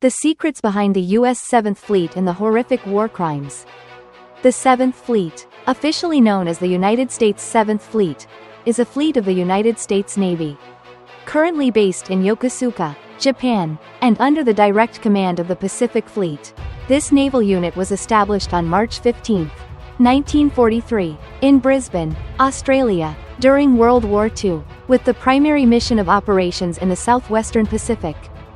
The secrets behind the U.S. 7th Fleet and the horrific war crimes. The 7th Fleet, officially known as the United States 7th Fleet, is a fleet of the United States Navy. Currently based in Yokosuka, Japan, and under the direct command of the Pacific Fleet. This naval unit was established on March 15, 1943, in Brisbane, Australia, during World War II, with the primary mission of operations in the southwestern Pacific,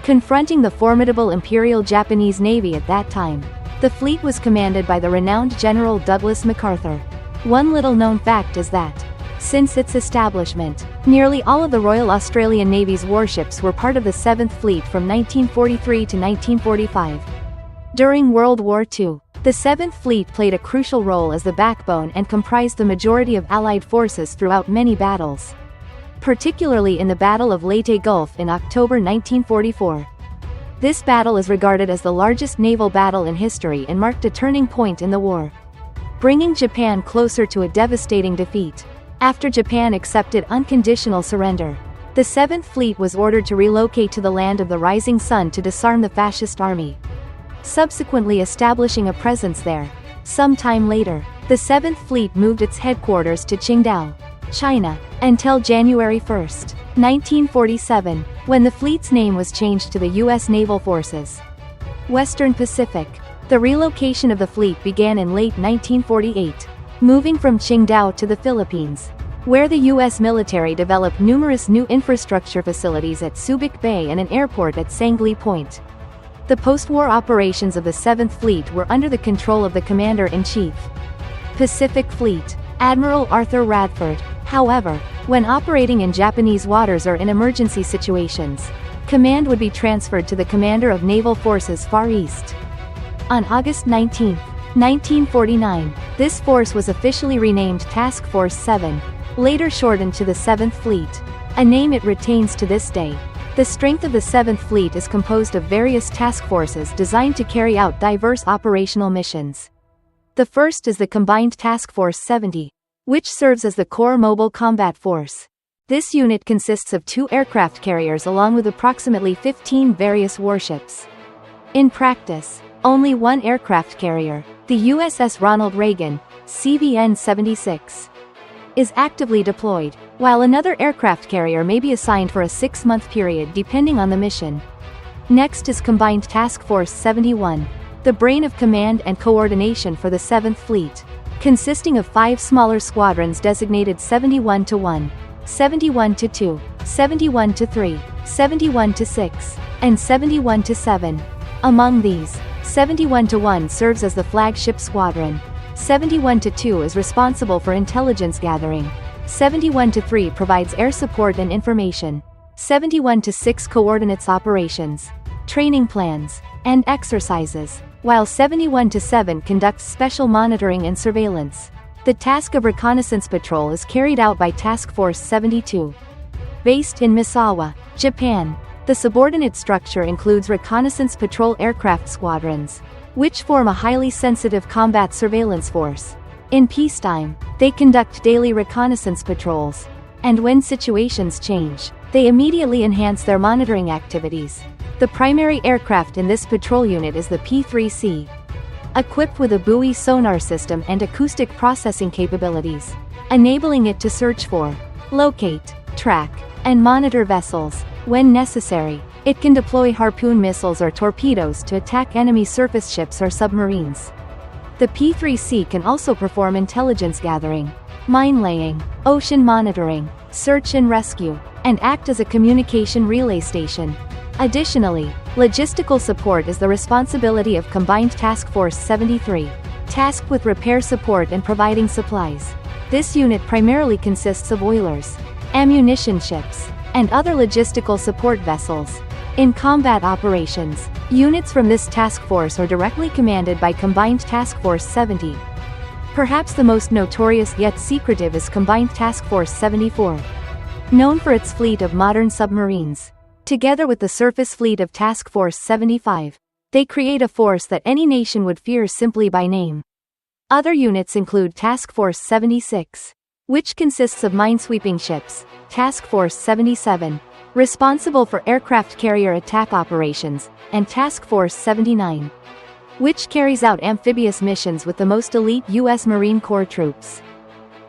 confronting the formidable Imperial Japanese Navy at that time. The fleet was commanded by the renowned General Douglas MacArthur. One little-known fact is that, since its establishment, nearly all of the Royal Australian Navy's warships were part of the 7th Fleet from 1943 to 1945. During World War II, the 7th Fleet played a crucial role as the backbone and comprised the majority of Allied forces throughout many battles, particularly in the Battle of Leyte Gulf in October 1944. This battle is regarded as the largest naval battle in history and marked a turning point in the war, bringing Japan closer to a devastating defeat. After Japan accepted unconditional surrender, the 7th Fleet was ordered to relocate to the land of the rising sun to disarm the fascist army, subsequently establishing a presence there. Some time later, the 7th Fleet moved its headquarters to Qingdao, China, until January 1, 1947, when the fleet's name was changed to the U.S. Naval Forces. Western Pacific. The relocation of the fleet began in late 1948, moving from Qingdao to the Philippines, where the U.S. military developed numerous new infrastructure facilities at Subic Bay and an airport at Sangley Point. The post-war operations of the 7th Fleet were under the control of the Commander-in-Chief, Pacific Fleet, Admiral Arthur Radford. However, when operating in Japanese waters or in emergency situations, command would be transferred to the Commander of Naval Forces Far East. On August 19, 1949, this force was officially renamed Task Force 7, later shortened to the 7th Fleet, a name it retains to this day. The strength of the 7th Fleet is composed of various task forces designed to carry out diverse operational missions. The first is the Combined Task Force 70, which serves as the core mobile combat force. This unit consists of 2 aircraft carriers along with approximately 15 various warships. In practice, only one aircraft carrier, the USS Ronald Reagan, CVN-76, is actively deployed, while another aircraft carrier may be assigned for a 6-month period depending on the mission. Next is Combined Task Force 71, the brain of command and coordination for the 7th Fleet, consisting of 5 smaller squadrons designated 71-1, 71-2, 71-3, 71-6, and 71-7. Among these, 71-1 serves as the flagship squadron. 71-2 is responsible for intelligence gathering. 71-3 provides air support and information. 71-6 coordinates operations, training plans, and exercises, while 71-7 conducts special monitoring and surveillance. The task of reconnaissance patrol is carried out by Task Force 72. Based in Misawa, Japan, the subordinate structure includes reconnaissance patrol aircraft squadrons, which form a highly sensitive combat surveillance force. In peacetime, they conduct daily reconnaissance patrols, and when situations change, they immediately enhance their monitoring activities. The primary aircraft in this patrol unit is the P-3C, equipped with a buoy sonar system and acoustic processing capabilities, enabling it to search for, locate, track, and monitor vessels. When necessary, it can deploy harpoon missiles or torpedoes to attack enemy surface ships or submarines. The P-3C can also perform intelligence gathering, mine laying, ocean monitoring, search and rescue, and act as a communication relay station. Additionally, logistical support is the responsibility of Combined Task Force 73, tasked with repair support and providing supplies. This unit primarily consists of oilers, ammunition ships, and other logistical support vessels. In combat operations, units from this task force are directly commanded by Combined Task Force 70. Perhaps the most notorious yet secretive is Combined Task Force 74, known for its fleet of modern submarines. Together with the surface fleet of Task Force 75, they create a force that any nation would fear simply by name. Other units include Task Force 76, which consists of minesweeping ships, Task Force 77, responsible for aircraft carrier attack operations, and Task Force 79, which carries out amphibious missions with the most elite U.S. Marine Corps troops.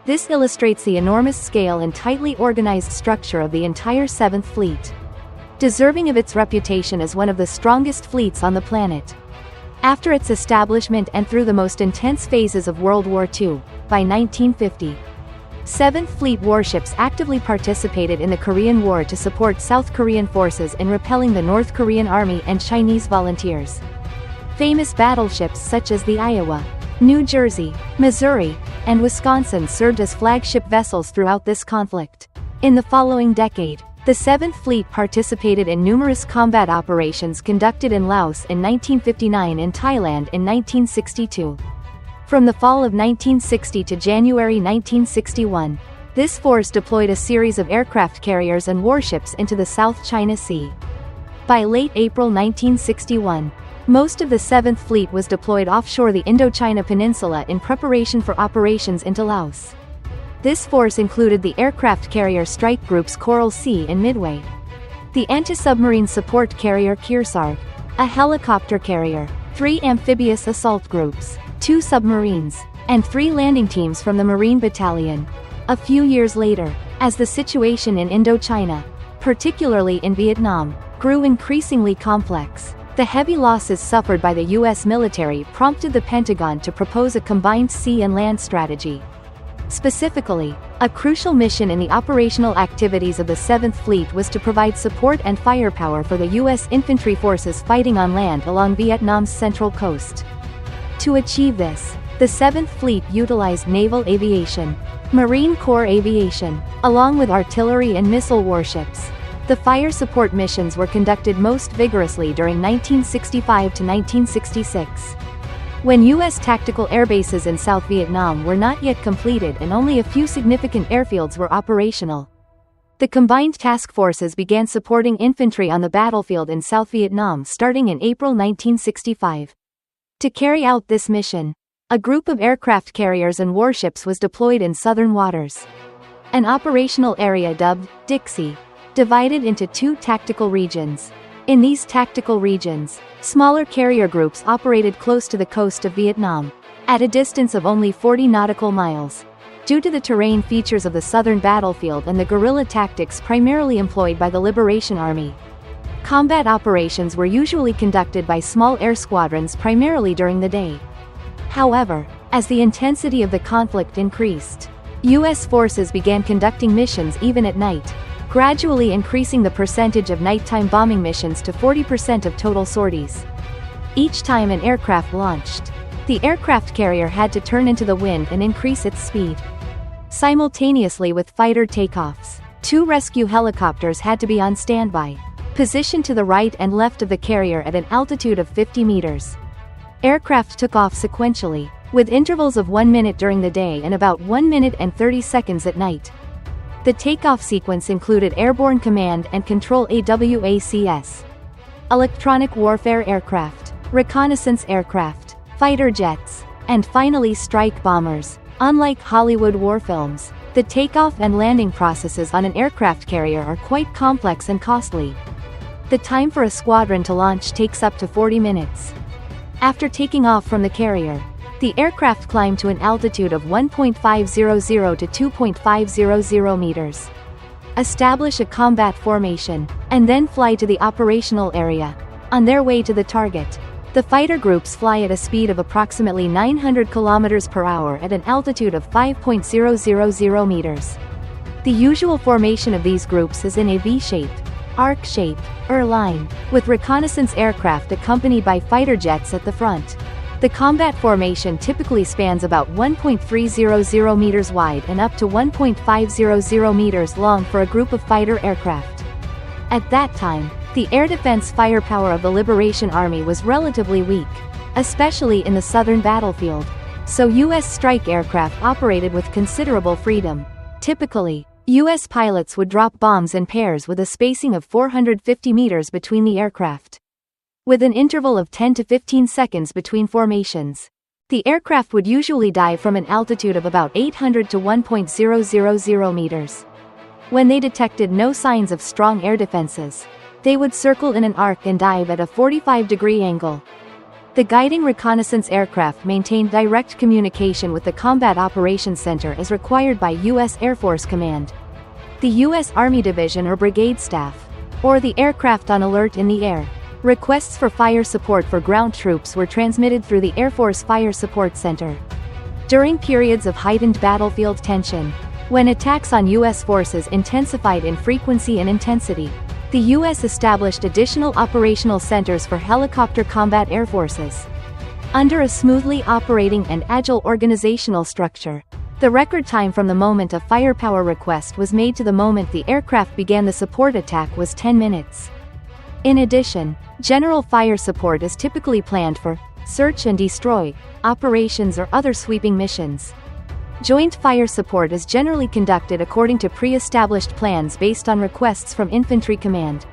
This illustrates the enormous scale and tightly organized structure of the entire 7th Fleet, deserving of its reputation as one of the strongest fleets on the planet. After its establishment and through the most intense phases of World War II, by 1950, 7th Fleet warships actively participated in the Korean War to support South Korean forces in repelling the North Korean Army and Chinese volunteers. Famous battleships such as the Iowa, New Jersey, Missouri, and Wisconsin served as flagship vessels throughout this conflict. In the following decade, the 7th Fleet participated in numerous combat operations conducted in Laos in 1959 and Thailand in 1962. From the fall of 1960 to January 1961, this force deployed a series of aircraft carriers and warships into the South China Sea. By late April 1961, most of the 7th Fleet was deployed offshore the Indochina Peninsula in preparation for operations into Laos. This force included the aircraft carrier strike groups Coral Sea and Midway, the anti-submarine support carrier Kearsarge, a helicopter carrier, 3 amphibious assault groups, 2 submarines, and 3 landing teams from the Marine Battalion. A few years later, as the situation in Indochina, particularly in Vietnam, grew increasingly complex, the heavy losses suffered by the U.S. military prompted the Pentagon to propose a combined sea and land strategy. Specifically, a crucial mission in the operational activities of the 7th Fleet was to provide support and firepower for the U.S. infantry forces fighting on land along Vietnam's central coast. To achieve this, the 7th Fleet utilized naval aviation, Marine Corps aviation, along with artillery and missile warships. The fire support missions were conducted most vigorously during 1965 to 1966. When U.S. tactical airbases in South Vietnam were not yet completed and only a few significant airfields were operational, the combined task forces began supporting infantry on the battlefield in South Vietnam starting in April 1965. To carry out this mission, a group of aircraft carriers and warships was deployed in southern waters. An operational area dubbed Dixie, divided into 2 tactical regions. In these tactical regions, smaller carrier groups operated close to the coast of Vietnam, at a distance of only 40 nautical miles. Due to the terrain features of the southern battlefield and the guerrilla tactics primarily employed by the Liberation Army, combat operations were usually conducted by small air squadrons primarily during the day. However, as the intensity of the conflict increased, U.S. forces began conducting missions even at night, gradually increasing the percentage of nighttime bombing missions to 40% of total sorties. Each time an aircraft launched, the aircraft carrier had to turn into the wind and increase its speed. Simultaneously with fighter takeoffs, 2 rescue helicopters had to be on standby, positioned to the right and left of the carrier at an altitude of 50 meters. Aircraft took off sequentially, with intervals of 1 minute during the day and about 1 minute and 30 seconds at night. The takeoff sequence included airborne command and control AWACS, electronic warfare aircraft, reconnaissance aircraft, fighter jets, and finally strike bombers. Unlike Hollywood war films, the takeoff and landing processes on an aircraft carrier are quite complex and costly. The time for a squadron to launch takes up to 40 minutes. After taking off from the carrier, the aircraft climbed to an altitude of 1.500 to 2.500 meters, establish a combat formation, and then fly to the operational area. On their way to the target, the fighter groups fly at a speed of approximately 900 km per hour at an altitude of 5.000 meters. The usual formation of these groups is in a V-shape, arc shape, or line, with reconnaissance aircraft accompanied by fighter jets at the front. The combat formation typically spans about 1.300 meters wide and up to 1.500 meters long for a group of fighter aircraft. At that time, the air defense firepower of the Liberation Army was relatively weak, especially in the southern battlefield, so U.S. strike aircraft operated with considerable freedom. Typically, U.S. pilots would drop bombs in pairs with a spacing of 450 meters between the aircraft, with an interval of 10 to 15 seconds between formations. The aircraft would usually dive from an altitude of about 800 to 1.000 meters. When they detected no signs of strong air defenses, they would circle in an arc and dive at a 45-degree angle. The guiding reconnaissance aircraft maintained direct communication with the Combat Operations Center as required by U.S. Air Force Command, the U.S. Army Division or Brigade Staff, or the aircraft on alert in the air. Requests for fire support for ground troops were transmitted through the Air Force Fire Support Center. During periods of heightened battlefield tension, when attacks on U.S. forces intensified in frequency and intensity, the U.S. established additional operational centers for helicopter combat air forces. Under a smoothly operating and agile organizational structure, the record time from the moment a firepower request was made to the moment the aircraft began the support attack was 10 minutes. In addition, general fire support is typically planned for search and destroy operations or other sweeping missions. Joint fire support is generally conducted according to pre-established plans based on requests from infantry command.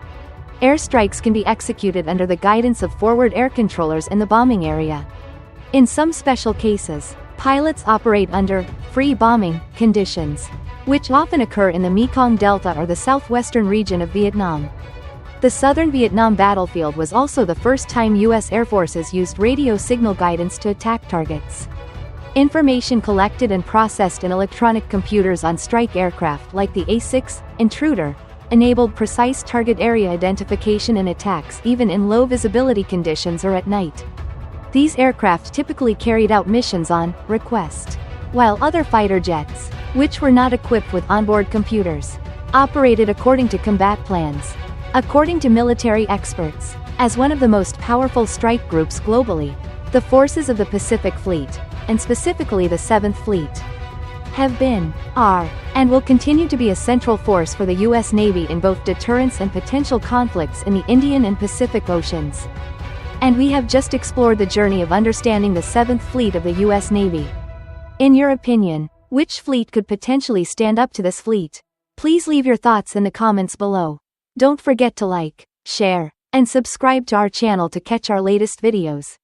Airstrikes can be executed under the guidance of forward air controllers in the bombing area. In some special cases, pilots operate under free bombing conditions, which often occur in the Mekong Delta or the southwestern region of Vietnam. The southern Vietnam battlefield was also the first time U.S. Air Forces used radio signal guidance to attack targets. Information collected and processed in electronic computers on strike aircraft like the A-6 Intruder enabled precise target area identification and attacks even in low visibility conditions or at night. These aircraft typically carried out missions on request, while other fighter jets, which were not equipped with onboard computers, operated according to combat plans. According to military experts, as one of the most powerful strike groups globally, the forces of the Pacific Fleet, and specifically the 7th Fleet, have been, are, and will continue to be a central force for the U.S. Navy in both deterrence and potential conflicts in the Indian and Pacific Oceans. And we have just explored the journey of understanding the 7th Fleet of the U.S. Navy. In your opinion, which fleet could potentially stand up to this fleet? Please leave your thoughts in the comments below. Don't forget to like, share, and subscribe to our channel to catch our latest videos.